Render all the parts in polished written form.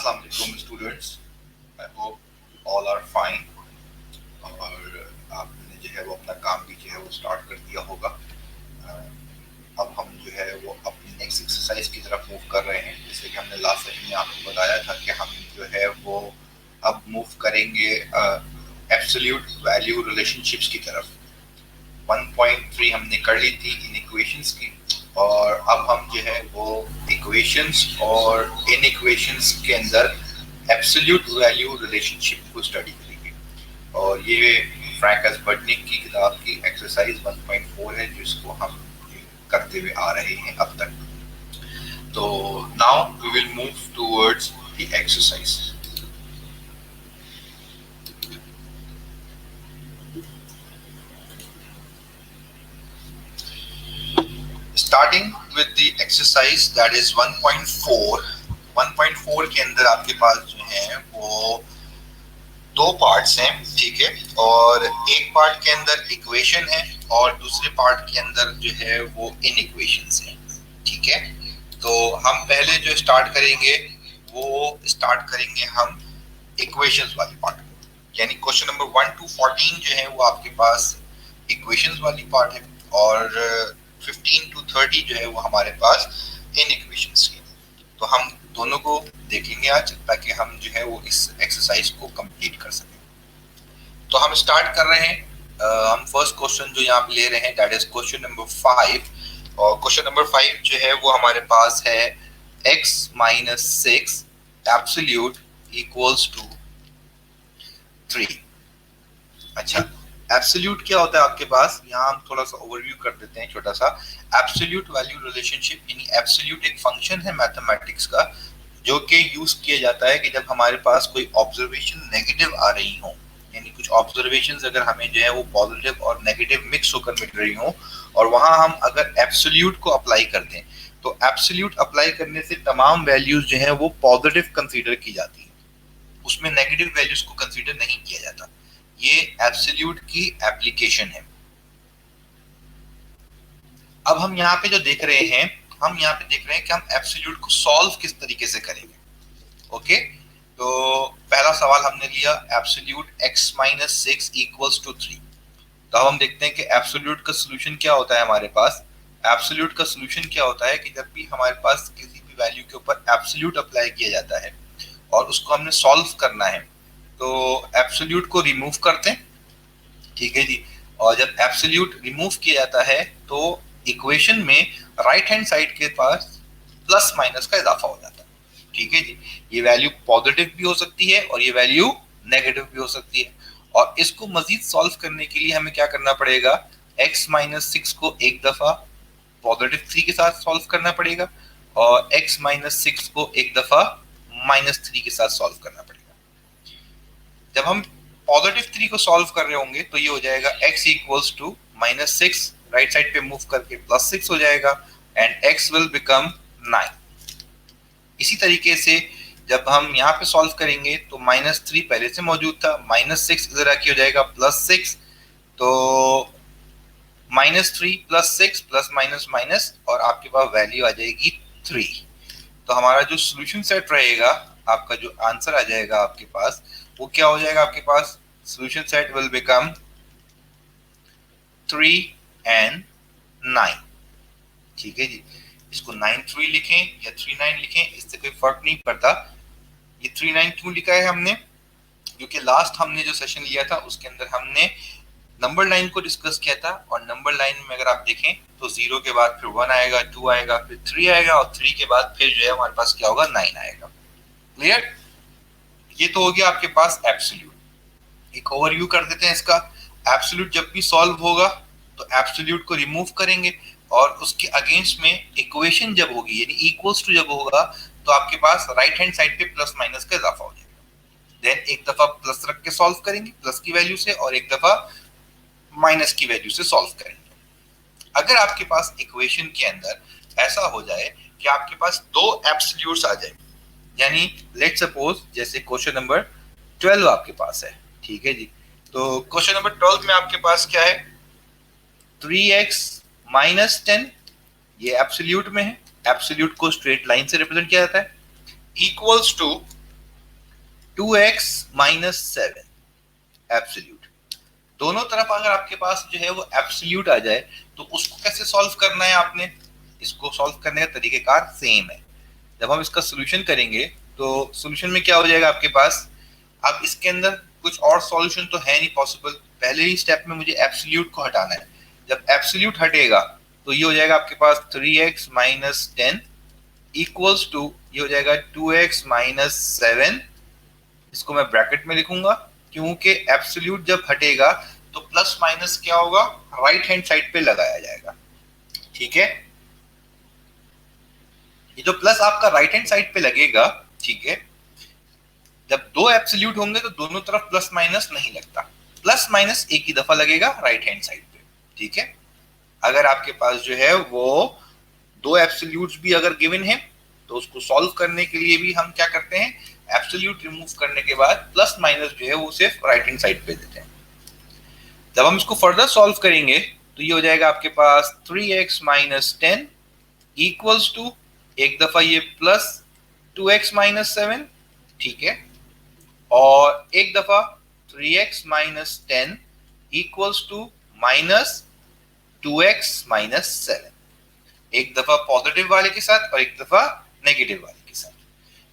अस्सलाम वालेकुम students, I hope all are fine और आपने जो है वो अपना काम भी जो है वो स्टार्ट कर दिया होगा। अब हम जो है वो अपनी नेक्स्ट एक्सरसाइज की तरफ मूव कर रहे हैं। जैसे कि हमने लास्ट सेशन में आपको बताया था कि हम जो है वो अब मूव करेंगे एब्सोल्यूट वैल्यू रिलेशनशिप्स की तरफ। 1.3 हमने कर ली थी इन इक्वेशंस की, और अब हम जो है वो इक्वेशंस और इन इक्वेशंस के अंदर एब्सोल्यूट वैल्यू रिलेशनशिप को स्टडी करेंगे। और ये फ्रैंक एस्बर्टनिक की किताब की एक्सरसाइज 1.4 है, जिसको हम करते हुए आ रहे हैं अब तक। तो now we will move towards the exercise. Starting with the exercise that is 1.4। 1.4 के अंदर आपके पास जो है वो दो पार्ट्स हैं, ठीक है। और एक पार्ट के अंदर इक्वेशन है और दूसरे पार्ट के अंदर जो है वो इन इक्वेशंस है, ठीक है। तो हम पहले जो स्टार्ट करेंगे वो स्टार्ट करेंगे हम इक्वेशंस वाली पार्ट, यानी क्वेश्चन नंबर 1 to 14 जो है वो आपके पास इक्वेशंस वाली पार्ट है, और 15 to 30 जो है वो हमारे पास इन इक्वेशंस की। तो हम दोनों को देखेंगे आज, ताकि हम जो है वो इस एक्सरसाइज को कंप्लीट कर सकें। तो हम स्टार्ट कर रहे हैं। हम फर्स्ट क्वेश्चन जो यहाँ पे ले रहे हैं दैट इज क्वेश्चन नंबर 5। और क्वेश्चन नंबर 5 जो है वो हमारे पास है x minus 6 absolute equals to 3। अच्छा, एब्सोल्यूट क्या होता है आपके पास, यहाँ हम थोड़ा सा ओवरव्यू कर देते हैं छोटा सा। एब्सोल्यूट वैल्यू रिलेशनशिप यानी एब्सोल्यूट एक फंक्शन है मैथमेटिक्स का, जो कि यूज किया जाता है कि जब हमारे पास कोई ऑब्जर्वेशन नेगेटिव आ रही हो, यानी कुछ ऑब्जर्वेशंस अगर हमें जो है वो पॉजिटिव और नेगेटिव मिक्स होकर मिल रही हो, और वहां हम अगर एब्सोल्यूट को अप्लाई कर दें, तो एब्सोल्यूट अप्लाई करने से तमाम वैल्यूज जो है वो पॉजिटिव कंसीडर की जाती है, उसमें नेगेटिव वैल्यूज को कंसीडर नहीं किया जाता। ये एब्सोल्यूट की एप्लीकेशन है। अब हम यहाँ पे जो देख रहे हैं, हम यहाँ पे देख रहे हैं कि हम एब्सोल्यूट को सॉल्व किस तरीके से करेंगे। ओके, तो पहला सवाल हमने लिया absolute x minus 6 equals to 3। तो अब हम देखते हैं कि एब्सोल्यूट का सॉल्यूशन क्या होता है हमारे पास। एब्सोल्यूट का सॉल्यूशन क्या होता है कि जब भी हमारे पास किसी भी वैल्यू के ऊपर एब्सोल्यूट अप्लाई किया जाता है और उसको हमने सॉल्व करना है, तो एब्सोल्यूट को रिमूव करते हैं, ठीक है जी। और जब एब्सोल्यूट रिमूव किया जाता है तो इक्वेशन में राइट हैंड साइड के पास प्लस माइनस का इजाफा हो जाता है, ठीक है जी। ये वैल्यू पॉजिटिव भी हो सकती है और ये वैल्यू नेगेटिव भी हो सकती है। और इसको मजीद सॉल्व करने के लिए हमें क्या करना पड़ेगा, x माइनस 6 को एक दफा पॉजिटिव 3 के साथ सॉल्व करना पड़ेगा, और x माइनस 6 को एक दफा माइनस 3 के साथ सॉल्व करना पड़ेगा। जब हम पॉजिटिव 3 को सॉल्व कर रहे होंगे तो ये हो जाएगा x equals to minus 6, right side पे मूव करके प्लस 6 हो जाएगा, एंड x विल बिकम 9। इसी तरीके से जब हम यहाँ पे सॉल्व करेंगे तो माइनस 3 पहले से मौजूद था, माइनस 6 इधर आके हो जाएगा प्लस 6, तो minus 3 plus 6 plus minus minus, और आपके पास वैल्यू आ जाएगी 3। तो हमारा जो सोल्यूशन सेट रहेगा, आपका जो आंसर आ जाएगा आपके पास, वो क्या हो जाएगा आपके पास, solution set will become 3 and 9, ठीक है जी। इसको 9-3 लिखें या 3-9 लिखें, इससे कोई फर्क नहीं पड़ता। ये 3-9 क्यों लिखा है हमने, क्योंकि लास्ट हमने जो सेशन लिया था उसके अंदर हमने नंबर लाइन को डिस्कस किया था, और नंबर लाइन में अगर आप देखें तो 0 के बाद फिर 1 आएगा, 2 आएगा, फिर 3 आएगा, और 3 के बाद फिर जो है हमारे पास क्या होगा, 9 आएगा। क्लियर? ये तो हो गया आपके पास एब्सोल्यूट। एक ओवरव्यू कर देते हैं इसका। एब्सोल्यूट जब भी सॉल्व होगा तो एब्सोल्यूट को रिमूव करेंगे, और उसके अगेंस्ट में इक्वेशन जब होगी यानी इक्वल्स टू जब होगा, तो आपके पास राइट हैंड साइड पे प्लस माइनस का इजाफा हो जाएगा। देन एक दफा प्लस रख के सॉल्व करेंगे प्लस की वैल्यू से, और एक दफा माइनस की वैल्यू से सॉल्व करेंगे। अगर आपके पास इक्वेशन के अंदर ऐसा हो जाए कि आपके पास दो एब्सोल्यूट्स आ जाए, यानी लेट्स सपोज जैसे क्वेश्चन नंबर 12 आपके पास है, ठीक है जी। तो क्वेश्चन नंबर 12 में आपके पास क्या है, 3x माइनस 10, ये एब्सोल्यूट में है। एब्सोल्यूट को स्ट्रेट लाइन से रिप्रेजेंट किया जाता है, equals to 2x minus 7 absolute. दोनों तरफ अगर आपके पास जो है वो एब्सोल्यूट आ जाए तो उसको कैसे सॉल्व करना है आपने, इसको सॉल्व करने का तरीकेकार सेम है। जब हम इसका सोल्यूशन करेंगे तो सोल्यूशन में क्या हो जाएगा आपके पास, अब इसके अंदर कुछ और सॉल्यूशन तो है नहीं पॉसिबल, पहले ही स्टेप में मुझे एब्सोल्यूट को हटाना है। जब एब्सोल्यूट हटेगा तो ये हो जाएगा आपके पास 3x माइनस 10 इक्वल्स टू ये हो जाएगा 2x माइनस 7। इसको मैं ब्रैकेट में लिखूंगा क्योंकि एब्सोल्यूट जब हटेगा तो प्लस माइनस क्या होगा, राइट हैंड साइड पे लगाया जाएगा। ठीक है, ये जो प्लस आपका राइट हैंड साइड पे लगेगा, ठीक है, जब दो एब्सोल्यूट होंगे तो दोनों तरफ प्लस माइनस नहीं लगता, प्लस माइनस एक ही दफा लगेगा राइट हैंड साइड पे। ठीक है, अगर आपके पास जो है वो दो एब्सोल्यूट्स भी अगर गिवन है तो उसको सॉल्व करने के लिए भी हम क्या करते हैं, एब्सोल्यूट रिमूव करने के बाद प्लस माइनस जो है वो सिर्फ राइट हैंड साइड पे देते हैं। जब हम इसको फर्दर सॉल्व करेंगे तो ये हो जाएगा आपके पास 3x माइनस 10 इक्वल्स टू एक दफा ये प्लस 2x माइनस 7, ठीक है, और एक दफा 3x minus 10 equals to minus 2x minus 7, एक दफा पॉजिटिव वाले के साथ और एक दफा नेगेटिव वाले के साथ।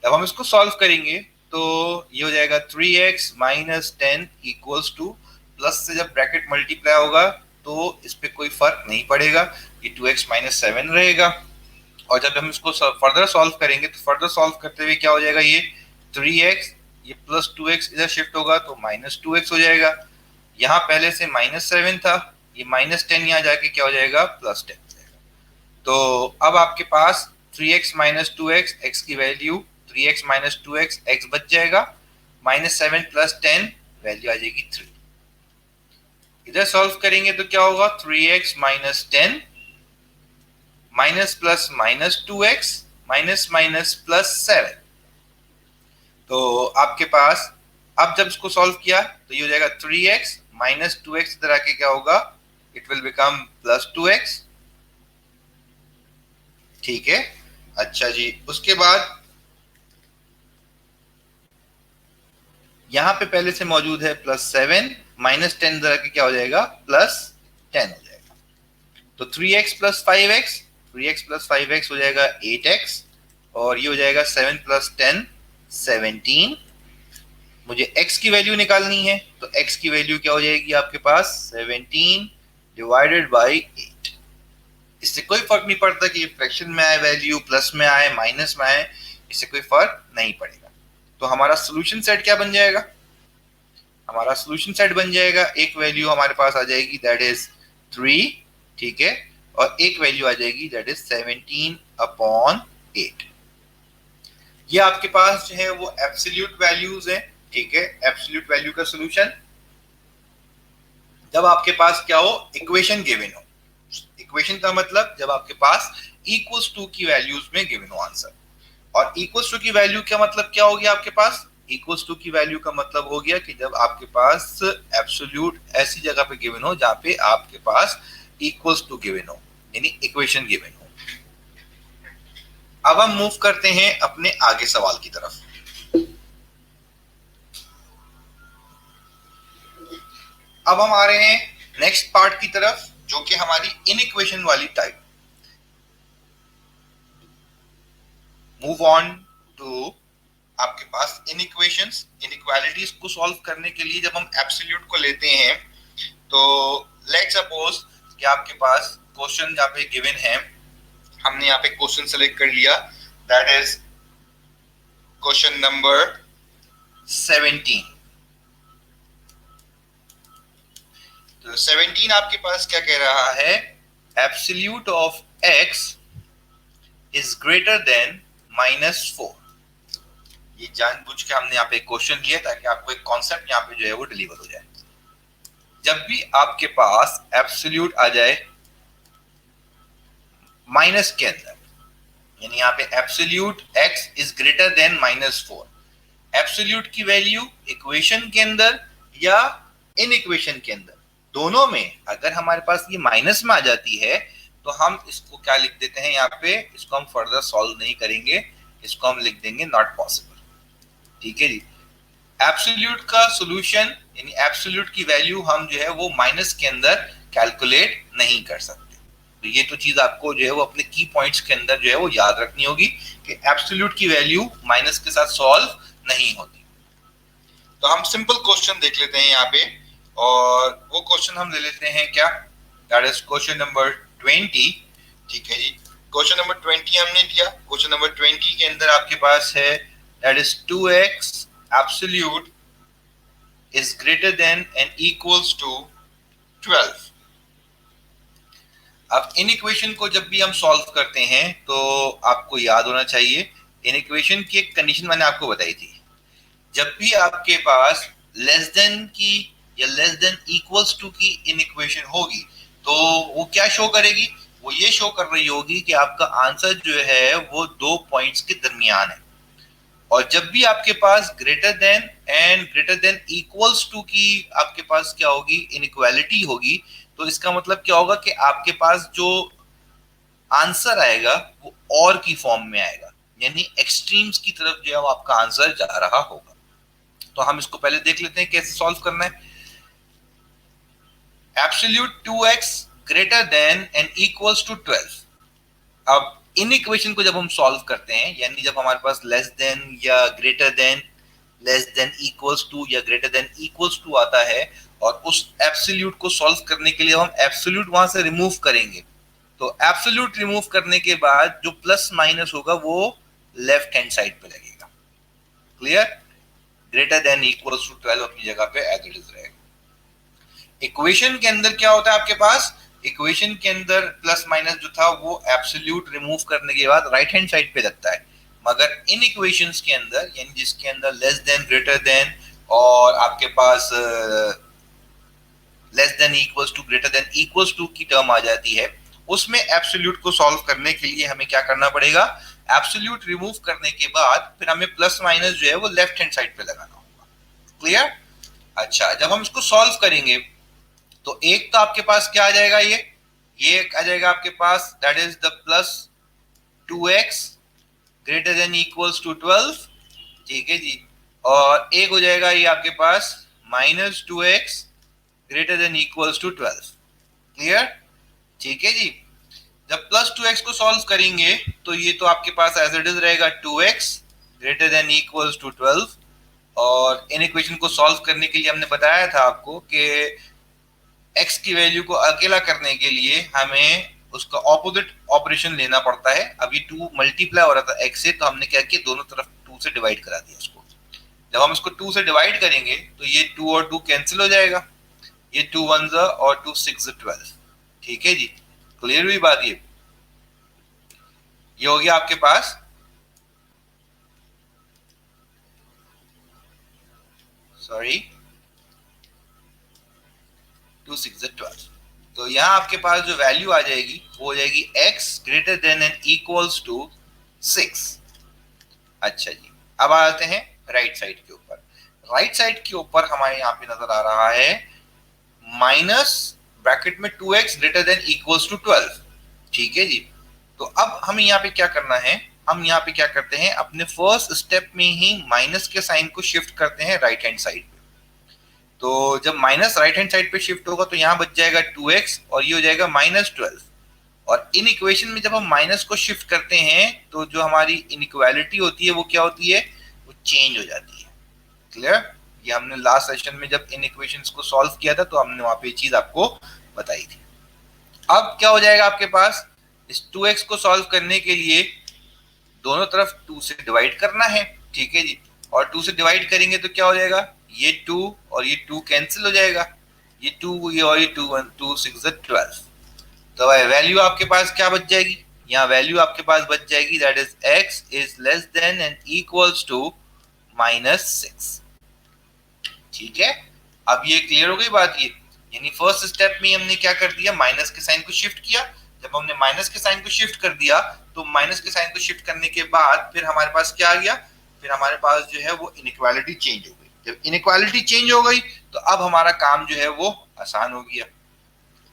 जब हम इसको सॉल्व करेंगे तो ये हो जाएगा 3x minus 10 equals to, plus से जब ब्रैकेट मल्टीप्लाई होगा तो इस पे कोई फर्क नहीं पड़ेगा, ये 2x माइनस 7 रहेगा। और जब हम इसको फर्दर सॉल्व करेंगे तो फर्दर सॉल्व करते हुए क्या हो जाएगा, ये 3x ये प्लस 2x इधर शिफ्ट होगा तो माइनस 2x हो जाएगा। यहाँ पहले से माइनस 7 था, ये माइनस 10 यहाँ जाके क्या हो जाएगा, प्लस 10 हो जाएगा। तो अब आपके पास 3x माइनस 2x, x की value 3x minus 2x, x बच जाएगा, माइनस 7 प्लस 10 वैल्यू आ जाएगी 3। इधर सॉल्व करेंगे तो क्या होगा, 3x minus 10 minus plus minus 2x minus minus plus 7। तो आपके पास अब जब इसको सॉल्व किया तो ये हो जाएगा 3x माइनस 2x, इधर आके क्या होगा, it will become plus 2x। ठीक है, अच्छा जी, उसके बाद यहां पे पहले से मौजूद है प्लस 7 माइनस 10, इधर आके क्या हो जाएगा, प्लस 10 हो जाएगा। तो 3x plus 5x, 3x plus 5x हो जाएगा 8x, और ये हो जाएगा 7 प्लस 10 17। मुझे x की वैल्यू निकालनी है तो x की वैल्यू क्या हो जाएगी आपके पास, 17 डिवाइडेड बाई 8। इससे कोई फर्क नहीं पड़ता कि ये फ्रैक्शन में आए वैल्यू, प्लस में आए माइनस में आए, इससे कोई फर्क नहीं पड़ेगा। तो हमारा सोल्यूशन सेट क्या बन जाएगा, हमारा सोल्यूशन सेट बन जाएगा, एक वैल्यू हमारे पास आ जाएगी दैट इज 3, ठीक है, और एक वैल्यू आ जाएगी दैट इज 17/8। ये आपके पास जो है वो एब्सोल्यूट वैल्यूज है, ठीक है, एब्सोल्यूट वैल्यू का सॉल्यूशन जब आपके पास क्या हो, इक्वेशन गिवन हो। इक्वेशन का मतलब जब आपके पास इक्वल्स टू की वैल्यूज में गिवन हो आंसर। और इक्वल्स टू की वैल्यू का मतलब क्या हो गया आपके पास, इक्वल्स टू की वैल्यू का मतलब हो गया कि जब आपके पास एब्सोल्यूट ऐसी जगह पे गिवन हो जहां पे आपके पास इक्वल्स टू गिवन हो, यानी इक्वेशन गिवन हो। अब हम मूव करते हैं अपने आगे सवाल की तरफ। अब हम आ रहे हैं नेक्स्ट पार्ट की तरफ जो कि हमारी इनइक्वेशन वाली टाइप। मूव ऑन टू आपके पास इनइक्वेशंस, इनइक्वालिटीज को सॉल्व करने के लिए जब हम एब्सोल्यूट को लेते हैं तो लेट्स सपोज कि आपके पास क्वेश्चन जहाँ पे गिवन है, हमने यहाँ पे क्वेश्चन सेलेक्ट कर लिया दैट इज क्वेश्चन नंबर 17। तो 17 आपके पास क्या कह रहा है, absolute of x is greater then -4। ये जानबूझ के हमने यहाँ पे क्वेश्चन लिया ताकि आपको एक कॉन्सेप्ट यहाँ पे जो है वो डिलीवर हो जाए। जब भी आपके पास एब्सोल्यूट आ जाए माइनस के अंदर, यानी यहाँ पे absolute x is greater then -4, absolute की वैल्यू इक्वेशन के अंदर या इन इक्वेशन के अंदर, दोनों में अगर हमारे पास ये माइनस में आ जाती है तो हम इसको क्या लिख देते हैं, यहाँ पे इसको हम फर्दर सॉल्व नहीं करेंगे, इसको हम लिख देंगे नॉट पॉसिबल। ठीक है जी, एब्सोल्यूट का सॉल्यूशन यानी एब्सोल्यूट की वैल्यू हम जो है वो माइनस के अंदर कैलकुलेट नहीं कर सकते। तो ये तो चीज आपको जो है वो अपने की पॉइंट्स के अंदर जो है वो याद रखनी होगी कि एब्सोल्यूट की वैल्यू माइनस के साथ सॉल्व नहीं होती। तो हम सिंपल क्वेश्चन देख लेते हैं यहाँ पे, और वो क्वेश्चन हम ले लेते हैं क्या, दैट इज क्वेश्चन नंबर 20। ठीक है जी, क्वेश्चन नंबर 20 हमने लिया। क्वेश्चन नंबर 20 के अंदर आपके पास है that is 2x absolute is greater than and equals to 12। अब इन इक्वेशन को जब भी हम सॉल्व करते हैं तो आपको याद होना चाहिए, इन इक्वेशन की एक कंडीशन मैंने आपको बताई थी, जब भी आपके पास लेस देन की या लेस देन इक्वल्स टू की इन इक्वेशन होगी तो वो क्या शो करेगी, वो ये शो कर रही होगी कि आपका आंसर जो है वो दो पॉइंट्स के दरमियान है। और जब भी आपके पास greater than and greater than equals to की आपके पास क्या होगी, इनइक्वालिटी होगी, तो इसका मतलब क्या होगा कि आपके पास जो आंसर आएगा वो और की फॉर्म में आएगा, यानी एक्सट्रीम्स की तरफ जो है वो आपका आंसर जा रहा होगा। तो हम इसको पहले देख लेते हैं कैसे सॉल्व करना है। Absolute 2x greater than and equals to 12। अब इन इक्वेशन को जब हम सॉल्व करते हैं, यानी जब हमारे पास लेस देन या greater than, less than equals to या ग्रेटर देन इक्वल्स टू आता है, और उस एब्सोल्यूट को सॉल्व करने के लिए हम एब्सोल्यूट वहां से रिमूव करेंगे, तो एब्सोल्यूट रिमूव करने के बाद जो प्लस माइनस होगा वो लेफ्ट हैंड साइड पे लगेगा। Clear? Greater than equals to 12 अपनी जगह पे एज इट इज रहेगा। इक्वेशन के अंदर क्या होता है आपके पास, इक्वेशन के अंदर प्लस माइनस जो था वो एब्सोल्यूट रिमूव करने के बाद राइट हैंड साइड पे लगता है, मगर इन इक्वेशंस के अंदर यानी जिसके अंदर लेस देन, ग्रेटर देन और आपके पास less than equals to, greater than equals to की टर्म आ जाती है, उसमें एब्सोल्यूट को सॉल्व करने के लिए हमें क्या करना पड़ेगा, एब्सोल्यूट रिमूव करने के बाद फिर हमें प्लस माइनस जो है वो लेफ्ट हैंड साइड पे लगाना होगा। क्लियर? अच्छा, जब हम इसको सॉल्व करेंगे तो एक तो आपके पास क्या आ जाएगा, ये आ जाएगा आपके पास that is the plus 2x greater than equals to 12। ठीक है जी, और एक हो जाएगा ये आपके पास minus 2x greater than equals to 12। Clear? ठीक है जी, जब प्लस 2x को सॉल्व करेंगे तो ये तो आपके पास एज इट इज रहेगा 2x greater than equals to 12, और इन इक्वेशन को सॉल्व करने के लिए हमने बताया था आपको कि x की वैल्यू को अकेला करने के लिए हमें उसका ऑपोजिट ऑपरेशन लेना पड़ता है। अभी 2 मल्टीप्लाई हो रहा था x से, तो हमने क्या किया, दोनों तरफ 2 से डिवाइड करा दिया उसको। जब हम इसको 2 से डिवाइड करेंगे तो ये 2 और 2 कैंसिल हो जाएगा, ये 2 1 और 2 6 12। ठीक है जी, क्लियर हुई बात? ये हो गया आपके पास, सॉरी 2 6 12। तो यहाँ आपके पास जो वैल्यू आ जाएगी वो हो जाएगी x greater than and equals to 6। अच्छा जी, अब आते हैं राइट साइड के ऊपर। राइट साइड के ऊपर हमारे यहाँ पे नजर आ रहा है माइनस ब्रैकेट में 2x greater than equals to 12। ठीक है जी, तो अब हमें यहाँ पे क्या करना है, हम यहाँ पे क्या करते हैं, अपने फर्स्ट स्टेप में ही माइनस के साइन को शिफ्ट करते हैं राइट हैंड साइड पे। तो जब माइनस राइट हैंड साइड पे शिफ्ट होगा तो यहाँ बच जाएगा 2x और ये हो जाएगा माइनस 12। और इन इक्वेशन में जब हम माइनस को शिफ्ट करते हैं तो जो हमारी इनइक्वालिटी होती है वो क्या होती है, वो चेंज हो जाती है। क्लियर? ये हमने लास्ट सेशन में जब इन इक्वेशंस को सॉल्व किया था तो हमने वहां पे चीज आपको बताई थी। अब क्या हो जाएगा आपके पास, इस 2x को सॉल्व करने के लिए दोनों तरफ 2 से डिवाइड करना है। ठीक है जी, और 2 से डिवाइड करेंगे तो क्या हो जाएगा, ये 2 और ये 2 कैंसिल हो जाएगा, ये 2 ये और ये 2 1 2 6 12। तो वैल्यू आपके पास क्या बच जाएगी, यहाँ वैल्यू आपके पास बच जाएगी that is x is less than and equals to -6। ठीक है, अब ये क्लियर हो गई बात। ये यानी फर्स्ट स्टेप में हमने क्या कर दिया, माइनस के साइन को शिफ्ट किया। जब हमने माइनस के साइन को शिफ्ट कर दिया तो माइनस के साइन को शिफ्ट करने के बाद फिर हमारे पास क्या आ गया, फिर हमारे पास जो है वो इनइक्वालिटी चेंज हो गई। जब इनइक्वालिटी चेंज हो गई तो अब हमारा काम जो है वो आसान हो गया।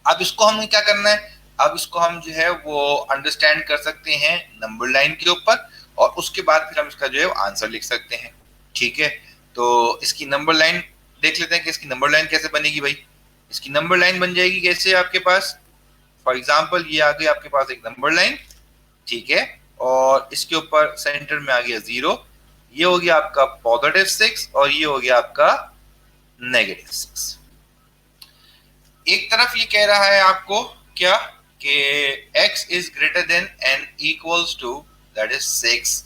अब इसको हमें क्या करना है, अब इसको हम जो है वो अंडरस्टैंड कर सकते हैं नंबर लाइन के ऊपर, और उसके बाद फिर हम इसका जो है आंसर लिख सकते हैं। ठीक है, तो इसकी नंबर लाइन देख लेते हैं कि इसकी नंबर लाइन कैसे बनेगी भाई। इसकी नंबर लाइन बन जाएगी कैसे आपके पास, फॉर एग्जाम्पल ये आ गई आपके पास एक नंबर लाइन, ठीक है, और इसके ऊपर सेंटर में आ गया 0, ये हो गया आपका +6 और ये हो गया आपका -6। एक तरफ ये कह रहा है आपको क्या कि x is greater than and equals to that is 6,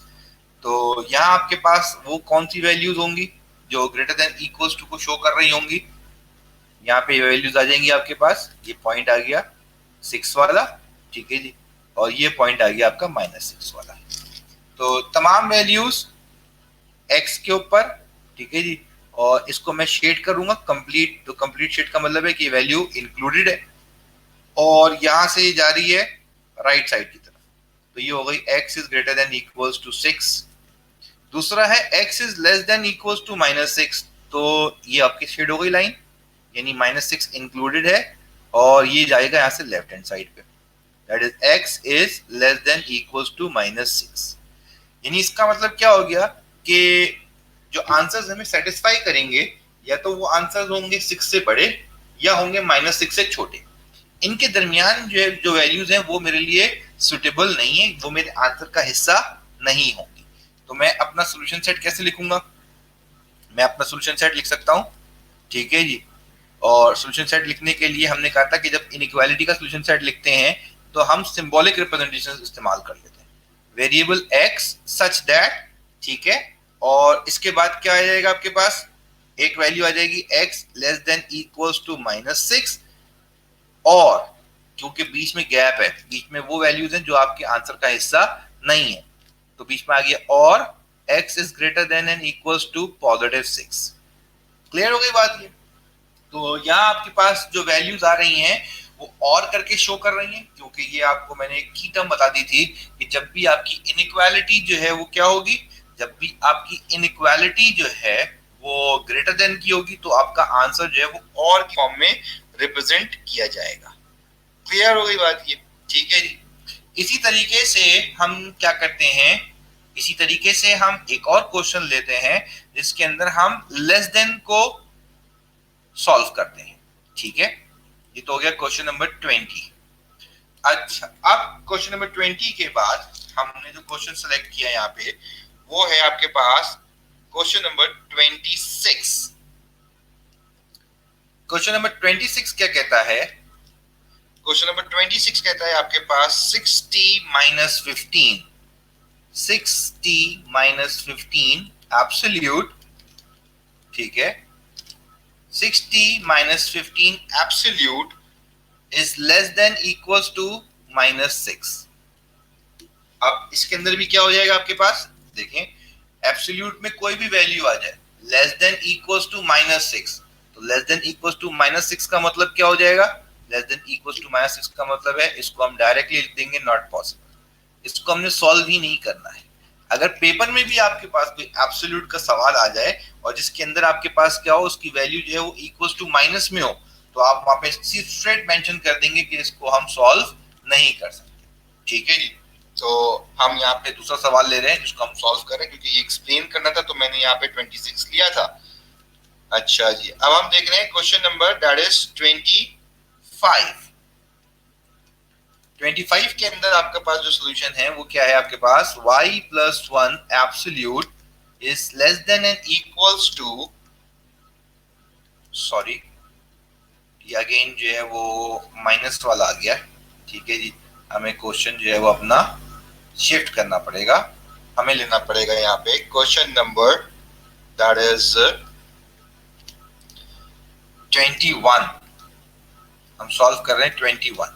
तो यहाँ आपके पास वो कौन सी वैल्यूज होंगी जो ग्रेटर देन इक्वल्स टू को शो कर रही होंगी। यहाँ पे वैल्यूज आ जाएंगी आपके पास, ये पॉइंट आ गया 6 वाला, ठीक है जी, और ये पॉइंट आ गया आपका -6 वाला। तो तमाम वैल्यूज x के ऊपर, ठीक है जी, और इसको मैं शेड करूंगा कंप्लीट। तो कंप्लीट शेड का मतलब है कि वैल्यू इंक्लूडेड है और यहां से जा रही है राइट साइड की तरफ, तो ये हो गई x is greater than equals to 6। दूसरा है x is less than equals to -6, तो ये आपकी शेड हो गई लाइन, यानी -6 इंक्लूडेड है और ये जाएगा यहां से लेफ्ट हैंड साइड पे, that is x is less than equals to -6। यानी इसका मतलब क्या हो गया कि जो आंसर्स हमें सेटिस्फाई करेंगे या तो वो आंसर्स होंगे 6 से बड़े या होंगे -6 से छोटे। इनके दरमियान जो वैल्यूज हैं वो मेरे लिए सुटेबल नहीं है, वो मेरे आंसर का हिस्सा नहीं होंगी। तो मैं अपना सोल्यूशन सेट कैसे लिखूंगा, मैं अपना सोल्यूशन सेट लिख सकता हूं, ठीक है जी। और सोल्यूशन सेट लिखने के लिए हमने कहा था कि जब इनइक्वालिटी का सोल्यूशन सेट लिखते हैं तो हम सिंबॉलिक रिप्रेजेंटेशन इस्तेमाल कर लेते हैं, वेरिएबल x सच दैट, ठीक है, और इसके बाद क्या आ जाएगा आपके पास, एक वैल्यू आ जाएगी x less than equals to -6, और क्योंकि बीच में गैप है, बीच में वो वैल्यूज हैं जो आपके आंसर का हिस्सा नहीं है, तो बीच में आ गया और x is greater than and equals to +6। Clear हो गई बात ये। तो यहाँ आपके पास जो वैल्यूज आ रही हैं वो और करके शो कर रही हैं, क्योंकि ये आपको मैंने एक की टर्म बता दी थी कि जब भी आपकी इनइक्वालिटी जो है वो क्या होगी, जब भी आपकी इनइक्वालिटी जो है वो ग्रेटर देन की होगी तो आपका आंसर जो है वो और फॉर्म में रिप्रेजेंट किया जाएगा। क्लियर हो गई बात ये, ठीक है जी। इसी तरीके से हम क्या करते हैं, इसी तरीके से हम एक और क्वेश्चन लेते हैं जिसके अंदर हम लेस देन को सॉल्व करते हैं, ठीक है। ये तो हो गया क्वेश्चन नंबर 20। अच्छा, अब क्वेश्चन नंबर 20 के बाद हमने जो क्वेश्चन सेलेक्ट किया यहाँ पे वो है आपके पास क्वेश्चन नंबर 26। क्वेश्चन नंबर 26 क्या कहता है, क्वेश्चन नंबर 26 कहता है आपके पास 60 - 15 एब्सोल्यूट, ठीक है, 60 - 15 absolute is less than equals to -6। अब इसके अंदर भी क्या हो जाएगा आपके पास, देखें, एब्सोल्यूट में कोई भी वैल्यू आ जाए लेस देन इक्वल्स टू -6, तो लेस देन इक्वल्स टू -6 का मतलब क्या हो जाएगा, लेस देन इक्वल्स टू -6 का मतलब है इसको हम डायरेक्टली लिख देंगे नॉट पॉसिबल, इसको हमने सॉल्व ही नहीं करना है। अगर पेपर में भी आपके पास कोई एब्सोल्यूट का सवाल आ जाए और जिसके अंदर आपके पास क्या हो, उसकी वैल्यू जो है वो इक्वल्स टू माइनस में हो, तो आप वहां पे स्ट्रेट मेंशन कर देंगे कि इसको हम सॉल्व नहीं कर सकते, ठीक है जी। तो हम यहाँ पे दूसरा सवाल ले रहे हैं जिसको हम सॉल्व कर रहे हैं, क्योंकि ये एक्सप्लेन करना था तो मैंने यहाँ पे 26 लिया था। अच्छा जी, अब हम देख रहे हैं क्वेश्चन नंबर दैट इज 25। 25 के अंदर आपके पास जो सॉल्यूशन है वो क्या है आपके पास, y + 1 absolute is less than and equals to, sorry ये अगेन जो है वो माइनस वाला आ गया, ठीक है जी। हमें क्वेश्चन जो है वो अपना शिफ्ट करना पड़ेगा, हमें लेना पड़ेगा यहाँ पे क्वेश्चन नंबर दैट इज 21। हम सॉल्व कर रहे हैं 21।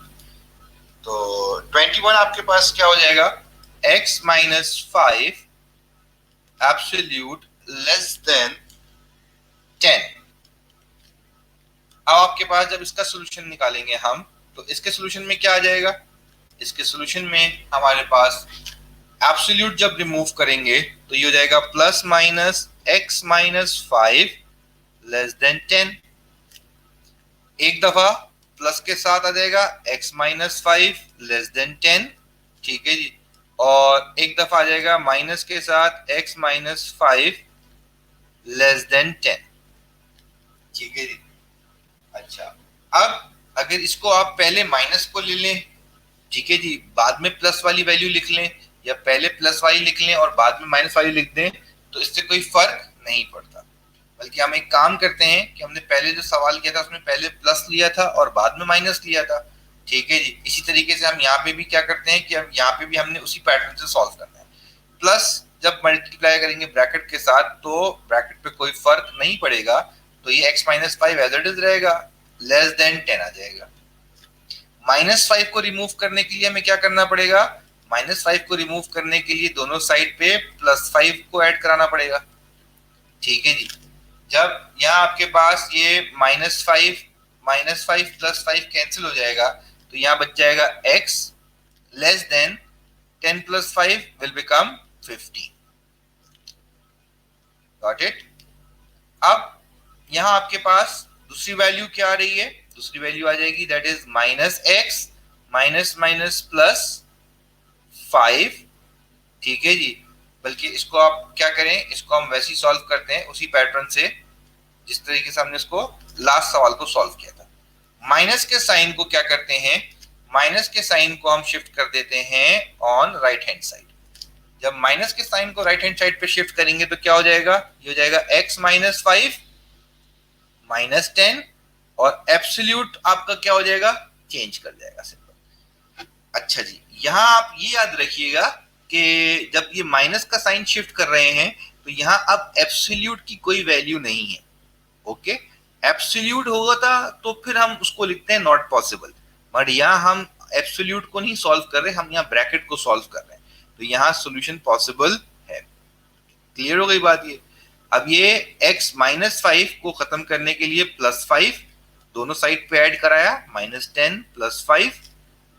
तो 21 आपके पास क्या हो जाएगा, x - 5 एब्सोल्यूट लेस देन 10। अब आपके पास जब इसका सॉल्यूशन निकालेंगे हम, तो इसके सॉल्यूशन में क्या आ जाएगा, इसके सॉल्यूशन में हमारे पास एब्सोल्यूट जब रिमूव करेंगे तो ये हो जाएगा ± x - 5 लेस देन 10। एक दफा प्लस के साथ आ जाएगा x - 5 लेस देन 10, ठीक है जी, और एक दफा आ जाएगा माइनस के साथ x - 5 लेस देन 10। ठीक है जी। अच्छा, अब अगर इसको आप पहले माइनस को ले लें, ठीक है जी, बाद में प्लस वाली वैल्यू लिख लें, या पहले प्लस वाली लिख लें और बाद में माइनस वाली लिख दें, तो इससे कोई फर्क नहीं पड़ता। बल्कि हम एक काम करते हैं कि हमने पहले जो सवाल किया था उसमें पहले प्लस लिया था और बाद में माइनस लिया था। ठीक है जी, इसी तरीके से हम यहाँ पे भी क्या करते हैं कि अब यहाँ पे भी हमने उसी पैटर्न से सॉल्व करना है। प्लस जब मल्टीप्लाई करेंगे ब्रैकेट के साथ तो ब्रैकेट पे कोई फर्क नहीं पड़ेगा, तो ये x minus five as it is रहेगा, लेस देन 10 आ जाएगा। -5 को रिमूव करने के लिए हमें क्या करना पड़ेगा? -5 को रिमूव करने के लिए दोनों साइड पे +5 को ऐड कराना पड़ेगा। ठीक है जी, जब यहाँ आपके पास ये -5 प्लस 5 कैंसिल हो जाएगा, तो यहाँ बच जाएगा x less than 10 plus 5 will become 15। Got it? अब यहाँ आपके पास दूसरी वैल्यू क्या आ रही है? दूसरी वैल्यू आ जाएगी that is -x minus minus plus 5। ठीक है जी, बल्कि इसको आप क्या करें, इसको हम वैसे ही सॉल्व करते हैं उसी पैटर्न से जिस तरीके से हमने इसको लास्ट सवाल को सॉल्व किया था। माइनस के साइन को क्या करते हैं, माइनस के साइन को हम शिफ्ट कर देते हैं ऑन राइट हैंड साइड। जब माइनस के साइन को राइट हैंड साइड पे शिफ्ट करेंगे तो क्या हो जाएगा? ये हो जाएगा x माइनस 5 माइनस 10, और एब्सोल्यूट आपका क्या हो जाएगा? चेंज कर जाएगा सिंपल। अच्छा जी, यहां आप ये याद रखिएगा कि जब ये माइनस का साइन शिफ्ट कर रहे हैं तो यहां अब एब्सोल्यूट की कोई वैल्यू नहीं है। ओके, एब्सोल्यूट होगा था तो फिर हम उसको लिखते हैं नॉट पॉसिबल, बट यहाँ हम एब्सोल्यूट को नहीं सॉल्व कर रहे, हम यहाँ ब्रैकेट को सॉल्व कर रहे हैं, तो यहाँ सोल्यूशन पॉसिबल है। क्लियर हो गई बात ये? अब ये x माइनस 5 को खत्म करने के लिए +5 दोनों साइड पे ऐड कराया, -10 प्लस 5,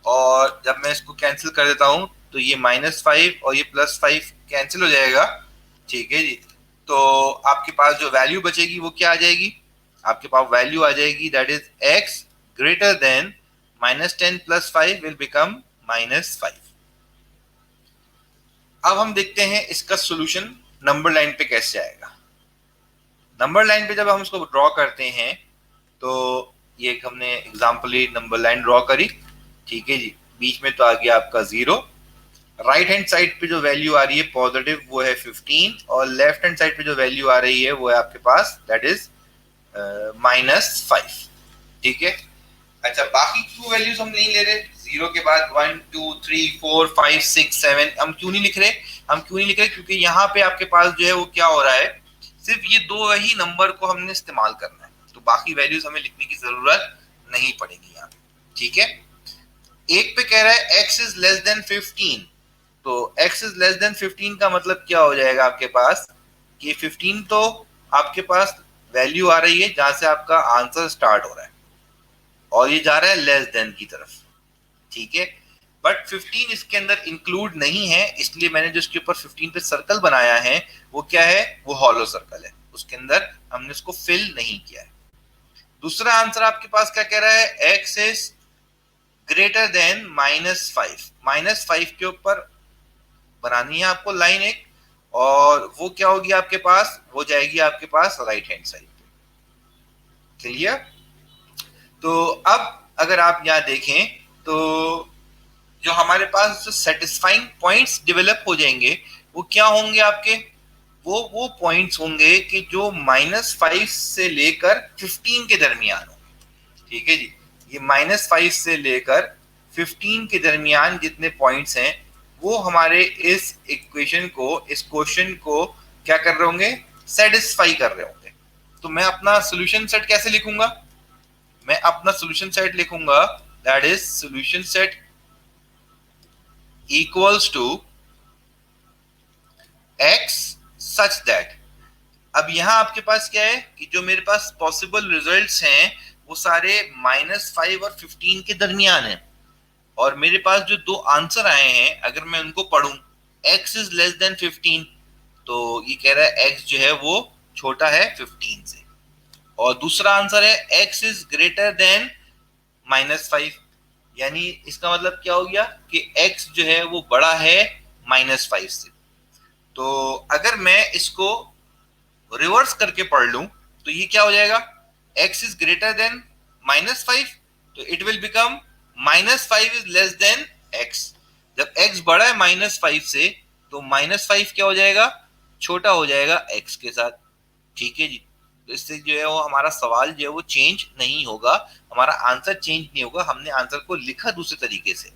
और जब मैं इसको कैंसिल कर देता हूं तो ये -5 और ये +5 कैंसिल हो जाएगा। ठीक है जी, तो आपके पास जो वैल्यू बचेगी वो क्या आ जाएगी? आपके पास वैल्यू आ जाएगी that is x greater then -10 plus 5 will become -5। अब हम देखते हैं इसका सोल्यूशन नंबर लाइन पे कैसे आएगा। नंबर लाइन पे जब हम इसको ड्रॉ करते हैं तो ये हमने एग्जाम्पली नंबर लाइन ड्रॉ करी। ठीक है जी, बीच में तो आ गया आपका 0, राइट हैंड साइड पे जो वैल्यू आ रही है पॉजिटिव वो है 15, और लेफ्ट हैंड साइड पे जो वैल्यू आ रही है वो है आपके पास दैट इज -5। ठीक है, अच्छा बाकी क्यों वैल्यूज हम नहीं ले रहे? 0 के बाद 1 2 3 4 5 6 7 हम क्यों नहीं लिख रहे? हम क्यों नहीं लिख रहे? क्योंकि यहाँ पे आपके पास जो है वो क्या हो रहा है, सिर्फ ये दो ही नंबर को हमने इस्तेमाल करना है, तो बाकी वैल्यूज हमें लिखने की जरूरत नहीं पड़ेगी यहाँ। ठीक है, एक पे कह रहा है x इज लेस देन 15, तो x इज लेस देन 15 का मतलब क्या हो जाएगा आपके पास कि 15 तो आपके पास वैल्यू आ रही है जहां से आपका आंसर स्टार्ट हो रहा है, और ये जा रहा है लेस देन की तरफ। ठीक है, बट 15 इसके अंदर इंक्लूड नहीं है, इसलिए मैंने जो इसके ऊपर 15 पे सर्कल बनाया है वो क्या है? वो हॉलो सर्कल है, उसके अंदर हमने उसको फिल नहीं किया है। दूसरा आंसर आपके पास क्या कह रहा है? x इज ग्रेटर देन -5, -5 के ऊपर बनानी है आपको लाइन एक, और वो क्या होगी आपके पास? वो जाएगी आपके पास राइट हैंड साइड पे। क्लियर? तो अब अगर आप यहाँ देखें तो जो हमारे पास जो सेटिस्फाइंग पॉइंट्स डेवलप हो जाएंगे वो क्या होंगे आपके? वो पॉइंट्स होंगे कि जो -5 से लेकर 15 के दरमियान होंगे। ठीक है जी, ये -5 से लेकर 15 के दरमियान जितने पॉइंट्स हैं वो हमारे इस इक्वेशन को, इस क्वेश्चन को क्या कर रहे होंगे? सेटिस्फाई कर रहे होंगे। तो मैं अपना सोल्यूशन सेट कैसे लिखूंगा? मैं अपना सोल्यूशन सेट लिखूंगा that is solution set equals to x such that. अब यहां आपके पास क्या है कि जो मेरे पास पॉसिबल रिजल्ट्स हैं वो सारे -5 और 15 के दरमियान है, और मेरे पास जो दो आंसर आए हैं अगर मैं उनको पढ़ूं, x इज लेस देन 15, तो ये कह रहा है x जो है वो छोटा है 15 से, और दूसरा आंसर है x इज ग्रेटर देन -5, यानी इसका मतलब क्या हो गया कि x जो है वो बड़ा है -5 से। तो अगर मैं इसको रिवर्स करके पढ़ लूं तो ये क्या हो जाएगा, x इज ग्रेटर देन -5, तो it will become -5 is less then x। जब x बड़ा है -5 से तो -5 क्या हो जाएगा, छोटा हो जाएगा x के साथ। ठीक है जी, तो इससे जो है वो हमारा सवाल जो है वो चेंज नहीं होगा, हमारा आंसर चेंज नहीं होगा, हमने आंसर को लिखा दूसरे तरीके से।